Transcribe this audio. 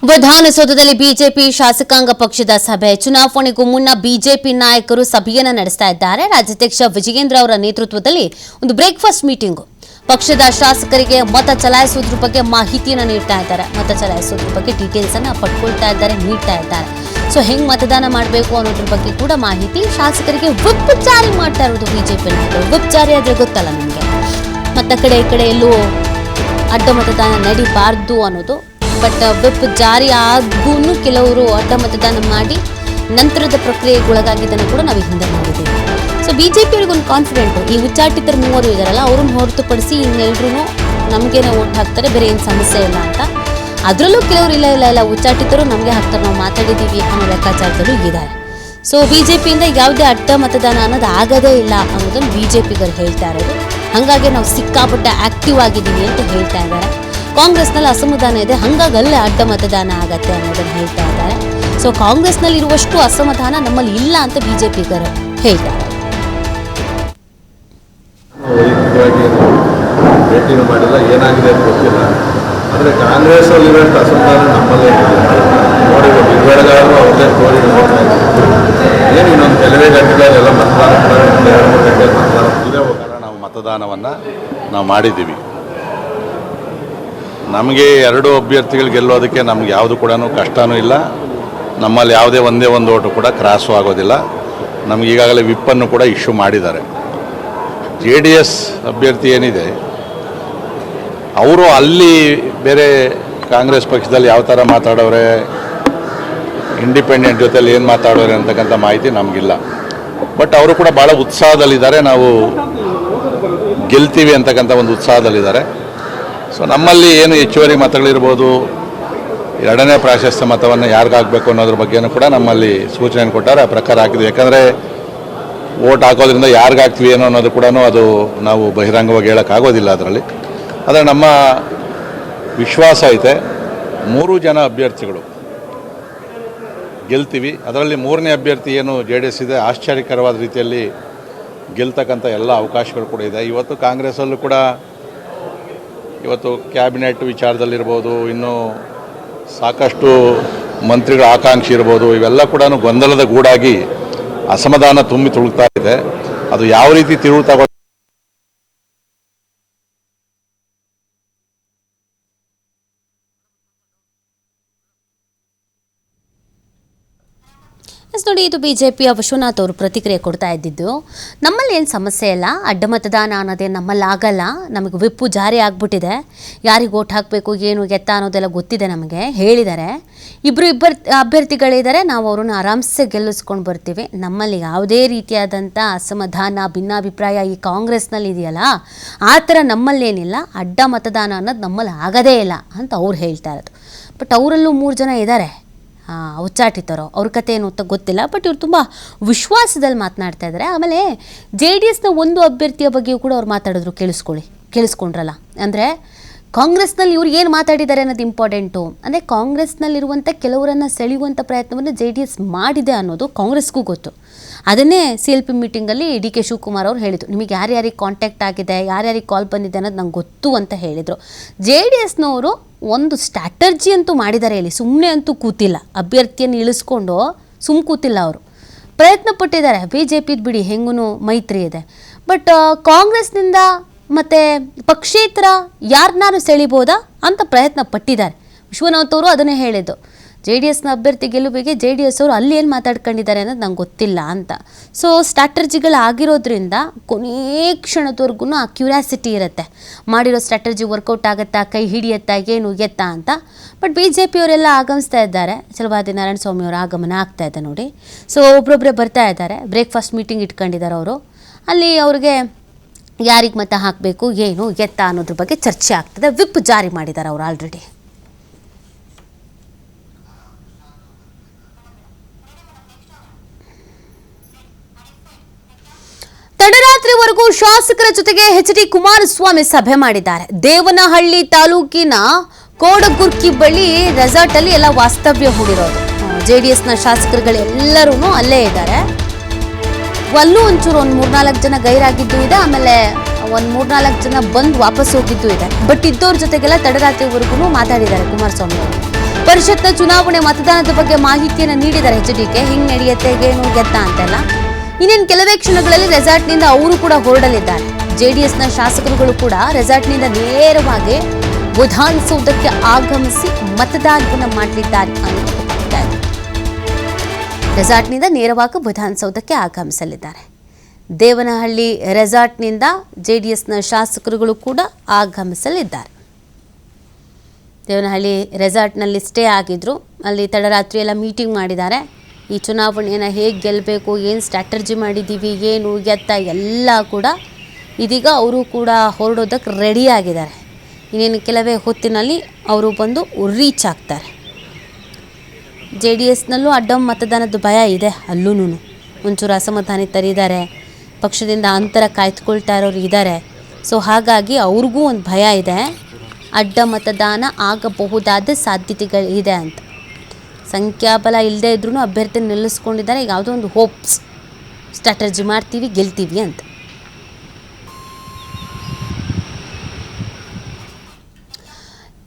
ವಿಧಾನಸೌಧದಲ್ಲಿ ಬಿಜೆಪಿ ಶಾಸಕಾಂಗ ಪಕ್ಷದ ಸಭೆ. ಚುನಾವಣೆಗೂ ಮುನ್ನ ಬಿಜೆಪಿ ನಾಯಕರು ಸಭೆಯನ್ನು ನಡೆಸ್ತಾ ಇದ್ದಾರೆ. ರಾಜ್ಯಾಧ್ಯಕ್ಷ ವಿಜಯೇಂದ್ರ ಅವರ ನೇತೃತ್ವದಲ್ಲಿ ಒಂದು ಬ್ರೇಕ್ಫಾಸ್ಟ್ ಮೀಟಿಂಗ್. ಪಕ್ಷದ ಶಾಸಕರಿಗೆ ಮತ ಚಲಾಯಿಸುವುದ್ರ ಬಗ್ಗೆ ಮಾಹಿತಿಯನ್ನು ನೀಡ್ತಾ ಇದ್ದಾರೆ. ಮತ ಚಲಾಯಿಸುವುದ್ರ ಬಗ್ಗೆ ಡೀಟೇಲ್ಸ್ ಅನ್ನು ಪಡ್ಕೊಳ್ತಾ ಇದ್ದಾರೆ, ನೀಡ್ತಾ ಇದ್ದಾರೆ. ಸೊ ಹೆಂಗ್ ಮತದಾನ ಮಾಡಬೇಕು ಅನ್ನೋದ್ರ ಬಗ್ಗೆ ಕೂಡ ಮಾಹಿತಿ. ಶಾಸಕರಿಗೆ ವಿಪ್ ಜಾರಿ ಮಾಡ್ತಾ ಇರೋದು ಬಿಜೆಪಿ ನಾಯಕರು. ವಿಪ್ ಜಾರಿ ಆದ್ರೆ ಗೊತ್ತಲ್ಲ ನಿಮಗೆ, ಮತ್ತ ಕಡೆ ಈ ಕಡೆ ಎಲ್ಲೂ ಅಡ್ಡ ಮತದಾನ ನಡೀಬಾರ್ದು ಅನ್ನೋದು. ಬಟ್ ವಿಪ್ ಜಾರಿ ಆಗೂ ಕೆಲವರು ಅಡ್ಡ ಮತದಾನ ಮಾಡಿ ನಂತರದ ಪ್ರಕ್ರಿಯೆಗೊಳಗಾಗಿದ್ದನ್ನು ಕೂಡ ನಾವು ಹಿಂದೆ ನೋಡಿದ್ದೀವಿ. ಸೊ ಬಿಜೆಪಿಯವರಿಗೆ ಒಂದು ಕಾನ್ಫಿಡೆಂಟ್, ಈ ಉಚ್ಚಾಟಿತರು ಮೂವರು ಇದ್ದಾರಲ್ಲ ಅವ್ರನ್ನ ಹೊರತುಪಡಿಸಿ ಇನ್ನೆಲ್ಲರೂ ನಮಗೇನೆ ಓಟ್ ಹಾಕ್ತಾರೆ, ಬೇರೆ ಏನು ಸಮಸ್ಯೆ ಇಲ್ಲ ಅಂತ. ಅದರಲ್ಲೂ ಕೆಲವರು ಇಲ್ಲ ಉಚ್ಚಾಟಿತರು ನಮಗೆ ಹಾಕ್ತಾರೆ, ನಾವು ಮಾತಾಡಿದ್ದೀವಿ ಅನ್ನೋ ಲೆಕ್ಕಾಚಾರದಲ್ಲೂ ಇದ್ದಾರೆ. ಸೊ ಬಿಜೆಪಿಯಿಂದ ಯಾವುದೇ ಅಡ್ಡ ಮತದಾನ ಅನ್ನೋದು ಆಗೋದೇ ಇಲ್ಲ ಅನ್ನೋದನ್ನು ಬಿಜೆಪಿಗರು ಹೇಳ್ತಾ ಇರೋದು. ಹಾಗಾಗಿ ನಾವು ಸಿಕ್ಕಾಪಟ್ಟೆ ಆಕ್ಟಿವ್ ಆಗಿದ್ದೀವಿ ಅಂತ ಹೇಳ್ತಾ ಇದ್ದಾರೆ. ಕಾಂಗ್ರೆಸ್ನಲ್ಲಿ ಅಸಮಾಧಾನ ಇದೆ, ಹಾಗಾಗಿ ಅಲ್ಲೇ ಅಡ್ಡ ಮತದಾನ ಆಗತ್ತೆ ಅನ್ನೋದನ್ನು ಹೇಳ್ತಾ ಇದ್ದಾರೆ. ಸೊ ಕಾಂಗ್ರೆಸ್ನಲ್ಲಿ ಇರುವಷ್ಟು ಅಸಮಾಧಾನ ನಮ್ಮಲ್ಲಿ ಇಲ್ಲ ಅಂತ ಬಿಜೆಪಿಗರು ಹೇಳ್ತಾರೆ. ಭೇಟಿನೂ ಮಾಡಿಲ್ಲ, ಏನಾಗಿದೆ ಅಂತ ಗೊತ್ತಿಲ್ಲ. ಆದರೆ ಕಾಂಗ್ರೆಸ್ ಅಲ್ಲಿರುವಷ್ಟು ಅಸಮಾಧಾನ ನಮ್ಮಲ್ಲೇ ನೋಡಿ, ಬೆಳಗಾವಿ ಅವ್ರದ್ದೇ ಸ್ಟೋರಿ ನೋಡ್ತಾ ಇದ್ದೀವಿ. ಏನು ಇನ್ನೊಂದು ಕೆಲವೇ ಗಂಟೆಗಳೆಲ್ಲ ಮತದಾನ ಕೂಡ 2-3 ಗಂಟೆ ಮತದಾನ ಇದೇ ಹೋಗೋಣ. ನಾವು ಮತದಾನವನ್ನು ನಾವು ಮಾಡಿದ್ದೀವಿ. ನಮಗೆ 2 ಅಭ್ಯರ್ಥಿಗಳು ಗೆಲ್ಲೋದಕ್ಕೆ ನಮ್ಗೆ ಯಾವುದು ಕೂಡ ಕಷ್ಟನೂ ಇಲ್ಲ. ನಮ್ಮಲ್ಲಿ ಯಾವುದೇ ಒಂದೇ ಒಂದು ಓಟು ಕೂಡ ಕ್ರಾಸು ಆಗೋದಿಲ್ಲ. ನಮ್ಗೆ ಈಗಾಗಲೇ ವಿಪ್ಪನ್ನು ಕೂಡ ಇಶ್ಯೂ ಮಾಡಿದ್ದಾರೆ. JDS ಅಭ್ಯರ್ಥಿ ಏನಿದೆ ಅವರು ಅಲ್ಲಿ ಬೇರೆ ಕಾಂಗ್ರೆಸ್ ಪಕ್ಷದಲ್ಲಿ ಯಾವ ಥರ ಮಾತಾಡೋರೆ, ಇಂಡಿಪೆಂಡೆಂಟ್ ಜೊತೆಲಿ ಏನು ಮಾತಾಡೋರೆ ಅಂತಕ್ಕಂಥ ಮಾಹಿತಿ ನಮಗಿಲ್ಲ. ಬಟ್ ಅವರು ಕೂಡ ಭಾಳ ಉತ್ಸಾಹದಲ್ಲಿದ್ದಾರೆ, ನಾವು ಗೆಲ್ತೀವಿ ಅಂತಕ್ಕಂಥ ಒಂದು ಉತ್ಸಾಹದಲ್ಲಿದ್ದಾರೆ. ಸೊ ನಮ್ಮಲ್ಲಿ ಏನು ಹೆಚ್ಚುವರಿ ಮತಗಳಿರ್ಬೋದು, 2ನೇ ಪ್ರಾಶಸ್ತ್ಯ ಮತವನ್ನು ಯಾರಿಗಾಗಬೇಕು ಅನ್ನೋದ್ರ ಬಗ್ಗೆಯೂ ಕೂಡ ನಮ್ಮಲ್ಲಿ ಸೂಚನೆ ಕೊಟ್ಟಾರೆ. ಆ ಪ್ರಕಾರ ಹಾಕಿದ್ವಿ. ಯಾಕಂದರೆ ವೋಟ್ ಹಾಕೋದ್ರಿಂದ ಯಾರಿಗಾಗ್ತೀವಿ ಏನೋ ಅನ್ನೋದು ಕೂಡ ಅದು ನಾವು ಬಹಿರಂಗವಾಗಿ ಹೇಳೋಕ್ಕಾಗೋದಿಲ್ಲ ಅದರಲ್ಲಿ. ಆದರೆ ನಮ್ಮ ವಿಶ್ವಾಸ ಐತೆ 3 ಜನ ಅಭ್ಯರ್ಥಿಗಳು ಗೆಲ್ತೀವಿ. ಅದರಲ್ಲಿ 3ನೇ ಅಭ್ಯರ್ಥಿ ಏನು JDS ಇದೆ, ಆಶ್ಚರ್ಯಕರವಾದ ರೀತಿಯಲ್ಲಿ ಗೆಲ್ತಕ್ಕಂಥ ಎಲ್ಲ ಅವಕಾಶಗಳು ಕೂಡ ಇದೆ. ಇವತ್ತು ಕಾಂಗ್ರೆಸ್ಸಲ್ಲೂ ಕೂಡ ಇವತ್ತು ಕ್ಯಾಬಿನೆಟ್ ವಿಚಾರದಲ್ಲಿರ್ಬೋದು, ಇನ್ನೂ ಸಾಕಷ್ಟು ಮಂತ್ರಿಗಳ ಆಕಾಂಕ್ಷಿ ಇರ್ಬೋದು, ಇವೆಲ್ಲ ಕೂಡ ಗೊಂದಲದ ಗೂಡಾಗಿ ಅಸಮಾಧಾನ ತುಂಬಿ ತುಳುಕ್ತಾ ಇದೆ. ಅದು ಯಾವ ರೀತಿ ತಿರುವು ತಗೋ ನೋಡಿ, ಇದು ಬಿಜೆಪಿಯ ವಿಶ್ವನಾಥ್ ಅವರು ಪ್ರತಿಕ್ರಿಯೆ ಕೊಡ್ತಾ ಇದ್ದಿದ್ದು. ನಮ್ಮಲ್ಲಿ ಏನು ಸಮಸ್ಯೆ ಇಲ್ಲ, ಅಡ್ಡ ಮತದಾನ ಅನ್ನೋದೇ ನಮ್ಮಲ್ಲಿ ಆಗಲ್ಲ. ನಮಗೆ ವಿಪ್ಪು ಜಾರಿ ಆಗಿಬಿಟ್ಟಿದೆ, ಯಾರಿಗೆ ಓಟ್ ಹಾಕಬೇಕು ಏನು ಎತ್ತ ಅನ್ನೋದೆಲ್ಲ ಗೊತ್ತಿದೆ, ನಮಗೆ ಹೇಳಿದ್ದಾರೆ. ಇಬ್ಬರು ಅಭ್ಯರ್ಥಿಗಳಿದ್ದಾರೆ, ನಾವು ಅವ್ರನ್ನ ಆರಾಮ್ಸೆ ಗೆಲ್ಲಿಸ್ಕೊಂಡು ಬರ್ತೀವಿ. ನಮ್ಮಲ್ಲಿ ಯಾವುದೇ ರೀತಿಯಾದಂಥ ಅಸಮಾಧಾನ ಭಿನ್ನಾಭಿಪ್ರಾಯ ಈ ಕಾಂಗ್ರೆಸ್ನಲ್ಲಿ ಇದೆಯಲ್ಲ ಆ ಥರ ನಮ್ಮಲ್ಲೇನಿಲ್ಲ. ಅಡ್ಡ ಮತದಾನ ಅನ್ನೋದು ನಮ್ಮಲ್ಲಿ ಆಗೋದೇ ಇಲ್ಲ ಅಂತ ಅವ್ರು ಹೇಳ್ತಾ ಇರೋದು. ಬಟ್ ಅವರಲ್ಲೂ 3 ಜನ ಇದ್ದಾರೆ ಉಚ್ಚಾಟಿತರು, ಅವ್ರ ಕತೆ ಏನು ಅಂತ ಗೊತ್ತಿಲ್ಲ. ಬಟ್ ಇವ್ರು ತುಂಬ ವಿಶ್ವಾಸದಲ್ಲಿ ಮಾತನಾಡ್ತಾ ಇದ್ದಾರೆ. ಆಮೇಲೆ JDSನ ಒಂದು ಅಭ್ಯರ್ಥಿಯ ಬಗ್ಗೆಯೂ ಕೂಡ ಅವ್ರು ಮಾತಾಡಿದ್ರು, ಕೇಳಿಸ್ಕೊಂಡ್ರಲ್ಲ. ಅಂದರೆ ಕಾಂಗ್ರೆಸ್ನಲ್ಲಿ ಇವ್ರು ಏನು ಮಾತಾಡಿದ್ದಾರೆ ಅನ್ನೋದು ಇಂಪಾರ್ಟೆಂಟು. ಅಂದರೆ ಕಾಂಗ್ರೆಸ್ನಲ್ಲಿರುವಂಥ ಕೆಲವರನ್ನು ಸೆಳೆಯುವಂಥ ಪ್ರಯತ್ನವನ್ನು JDS ಮಾಡಿದೆ ಅನ್ನೋದು ಕಾಂಗ್ರೆಸ್ಗೂ ಗೊತ್ತು. ಅದನ್ನೇ CLP ಮೀಟಿಂಗಲ್ಲಿ DK ಶಿವಕುಮಾರ್ ಅವರು ಹೇಳಿದರು. ನಿಮಗೆ ಯಾರ್ಯಾರಿಗೆ ಕಾಂಟ್ಯಾಕ್ಟ್ ಆಗಿದೆ, ಯಾರ್ಯಾರಿಗೆ ಕಾಲ್ ಬಂದಿದೆ ಅನ್ನೋದು ನಂಗೆ ಗೊತ್ತು ಅಂತ ಹೇಳಿದರು. JDSನವರು ಒಂದು ಸ್ಟ್ರಾಟರ್ಜಿ ಅಂತೂ ಮಾಡಿದ್ದಾರೆ. ಇಲ್ಲಿ ಸುಮ್ಮನೆ ಅಂತೂ ಕೂತಿಲ್ಲ, ಅಭ್ಯರ್ಥಿಯನ್ನು ಇಳಿಸ್ಕೊಂಡು ಕೂತಿಲ್ಲ. ಅವರು ಪ್ರಯತ್ನ ಪಟ್ಟಿದ್ದಾರೆ. BJPದು ಬಿಡಿ, ಹೆಂಗೂ ಮೈತ್ರಿ ಇದೆ. ಬಟ್ ಕಾಂಗ್ರೆಸ್ನಿಂದ ಮತ್ತು ಪಕ್ಷೇತರ ಯಾರನ್ನಾರು ಸೆಳಿಬೋದಾ ಅಂತ ಪ್ರಯತ್ನ ಪಟ್ಟಿದ್ದಾರೆ. ವಿಶ್ವನಾಥ್ ಅವರು ಅದನ್ನೇ ಹೇಳಿದ್ದು. JDSನ ಅಭ್ಯರ್ಥಿ ಗೆಲುವಿಗೆ JDS ಅವರು ಅಲ್ಲಿ ಏನು ಮಾತಾಡ್ಕೊಂಡಿದ್ದಾರೆ ಅನ್ನೋದು ನಂಗೆ ಗೊತ್ತಿಲ್ಲ ಅಂತ. ಸೊ ಸ್ಟ್ರಾಟರ್ಜಿಗಳಾಗಿರೋದ್ರಿಂದ ಕೊನೆಯ ಕ್ಷಣದವರೆಗೂ ಆ ಕ್ಯೂರಿಯಾಸಿಟಿ ಇರುತ್ತೆ, ಮಾಡಿರೋ ಸ್ಟ್ರಾಟರ್ಜಿ ವರ್ಕೌಟ್ ಆಗುತ್ತಾ, ಕೈ ಹಿಡಿಯುತ್ತಾ, ಏನು ಎತ್ತಾ ಅಂತ. ಬಟ್ BJಪಿಯವರೆಲ್ಲ ಆಗಮಿಸ್ತಾ ಇದ್ದಾರೆ. ಛಲವಾದಿ ನಾರಾಯಣ ಸ್ವಾಮಿ ಅವರ ಆಗಮನ ಆಗ್ತಾ ಇದೆ ನೋಡಿ. ಸೊ ಒಬ್ಬೊಬ್ಬರೇ ಬರ್ತಾ ಇದ್ದಾರೆ. ಬ್ರೇಕ್ಫಾಸ್ಟ್ ಮೀಟಿಂಗ್ ಇಟ್ಕೊಂಡಿದ್ದಾರೆ ಅವರು. ಅಲ್ಲಿ ಅವ್ರಿಗೆ ಯಾರಿಗೆ ಮತ ಹಾಕಬೇಕು, ಏನು ಎತ್ತ ಅನ್ನೋದ್ರ ಬಗ್ಗೆ ಚರ್ಚೆ ಆಗ್ತದೆ. ವಿಪ್ ಜಾರಿ ಮಾಡಿದ್ದಾರೆ ಅವರು ಆಲ್ರೆಡಿ. ತಡರಾತ್ರಿವರೆಗೂ ಶಾಸಕರ ಜೊತೆಗೆ HD ಕುಮಾರಸ್ವಾಮಿ ಸಭೆ ಮಾಡಿದ್ದಾರೆ. ದೇವನಹಳ್ಳಿ ತಾಲೂಕಿನ ಕೋಡಗುರ್ಕಿ ಬಳಿ ರೆಸಾರ್ಟ್ ಅಲ್ಲಿ ಎಲ್ಲ ವಾಸ್ತವ್ಯ ಹೂಡಿರೋದು. JDSನ ಶಾಸಕರುಗಳೆಲ್ಲರೂ ಅಲ್ಲೇ ಇದ್ದಾರೆ. ಅಲ್ಲೂ ಒಂಚೂರು 3-4 ಜನ ಗೈರಾಗಿದ್ದು ಇದೆ. ಆಮೇಲೆ ಒಂದು 3-4 ಜನ ಬಂದು ವಾಪಸ್ ಹೋಗಿದ್ದು ಇದೆ. ಬಟ್ ಇದ್ದವ್ರ ಜೊತೆಗೆಲ್ಲ ತಡರಾತ್ರಿವರೆಗೂ ಮಾತಾಡಿದ್ದಾರೆ ಕುಮಾರಸ್ವಾಮಿ ಅವರು. ಪರಿಷತ್ನ ಚುನಾವಣೆ ಮತದಾನದ ಬಗ್ಗೆ ಮಾಹಿತಿಯನ್ನು ನೀಡಿದ್ದಾರೆ HDK. ಹಿಂಗೆ ನಡೆಯುತ್ತೆ ಏನು ಗೆತ್ತ ಅಂತೆಲ್ಲ. ಇನ್ನೇನು ಕೆಲವೇ ಕ್ಷಣಗಳಲ್ಲಿ ರೆಸಾರ್ಟ್ನಿಂದ ಅವರು ಕೂಡ ಹೊರಡಲಿದ್ದಾರೆ. JDSನ ಶಾಸಕರುಗಳು ಕೂಡ ರೆಸಾರ್ಟ್ನಿಂದ ನೇರವಾಗಿ ವಿಧಾನಸೌಧಕ್ಕೆ ಆಗಮಿಸಿ ಮತದಾನವನ್ನು ಮಾಡಲಿದ್ದಾರೆ ಅನ್ನೋದು ಗೊತ್ತಾಗಿದೆ. ರೆಸಾರ್ಟ್ನಿಂದ ನೇರವಾಗಿ ವಿಧಾನಸೌಧಕ್ಕೆ ಆಗಮಿಸಲಿದ್ದಾರೆ. ದೇವನಹಳ್ಳಿ ರೆಸಾರ್ಟ್ನಿಂದ JDSನ ಶಾಸಕರುಗಳು ಕೂಡ ಆಗಮಿಸಲಿದ್ದಾರೆ. ದೇವನಹಳ್ಳಿ ರೆಸಾರ್ಟ್ನಲ್ಲಿ ಸ್ಟೇ ಆಗಿದ್ರು. ಅಲ್ಲಿ ತಡರಾತ್ರಿ ಎಲ್ಲ ಮೀಟಿಂಗ್ ಮಾಡಿದ್ದಾರೆ. ಈ ಚುನಾವಣೆಯನ್ನು ಹೇಗೆ ಗೆಲ್ಲಬೇಕು, ಏನು ಸ್ಟ್ರಾಟರ್ಜಿ ಮಾಡಿದ್ದೀವಿ, ಏನು ಎತ್ತ ಎಲ್ಲ ಕೂಡ ಇದೀಗ ಅವರು ಕೂಡ ಹೊರಡೋದಕ್ಕೆ ರೆಡಿ ಆಗಿದ್ದಾರೆ. ಇನ್ನೇನು ಕೆಲವೇ ಹೊತ್ತಿನಲ್ಲಿ ಅವರು ಬಂದು ರೀಚ್ ಆಗ್ತಾರೆ. JDSನಲ್ಲೂ ಅಡ್ಡ ಮತದಾನದ ಭಯ ಇದೆ. ಅಲ್ಲೂ ಒಂಚೂರು ಅಸಮಾಧಾನಿತರಿದ್ದಾರೆ, ಪಕ್ಷದಿಂದ ಅಂತರ ಕಾಯ್ದುಕೊಳ್ತಾ ಇರೋರು ಇದ್ದಾರೆ. ಸೊ ಹಾಗಾಗಿ ಅವ್ರಿಗೂ ಒಂದು ಭಯ ಇದೆ, ಅಡ್ಡ ಮತದಾನ ಆಗಬಹುದಾದ ಸಾಧ್ಯತೆಗಳಿದೆ ಅಂತ. ಸಂಖ್ಯಾಬಲ ಇಲ್ಲದೇ ಇದ್ರೂ ಅಭ್ಯರ್ಥಿ ನಿಲ್ಲಿಸ್ಕೊಂಡಿದ್ದಾರೆ. ಯಾವುದೋ ಒಂದು ಹೋಪ್ಸ್, ಸ್ಟ್ರಾಟರ್ಜಿ ಮಾಡ್ತೀವಿ ಗೆಲ್ತೀವಿ ಅಂತ.